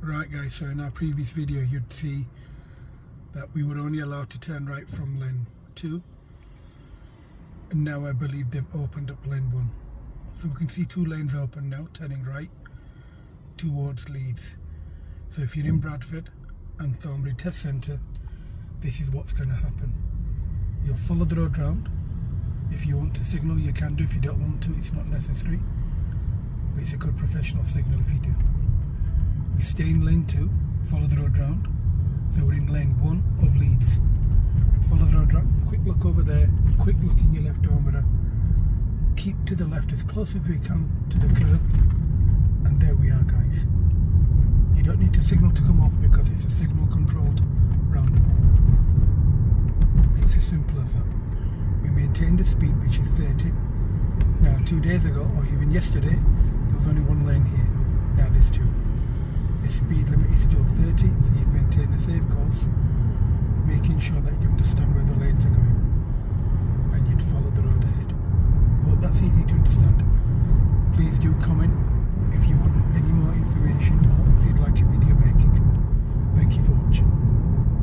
Right guys, so in our previous video you'd see that we were only allowed to turn right from lane 2, and now I believe they've opened up lane 1. So we can see 2 lanes open now, turning right towards Leeds. So if you're in Bradford and Thornbury Test Centre, this is what's going to happen. You'll follow the road round. If you want to signal, you can do. If you don't want to, it's not necessary. But it's a good professional signal if you do. We stay in lane 2, follow the road round. So we're in lane 1 of Leeds. Follow the road round, quick look over there, quick look in your left door mirror. Keep to the left as close as we can to the curb. And there we are guys. You don't need to signal to come off because it's a signal controlled roundabout. It's as simple as that. We maintain the speed, which is 30. Now 2 days ago, or even yesterday, there was only 1 lane here. Now there's 2. The speed limit is still 30, so you maintain a safe course, making sure that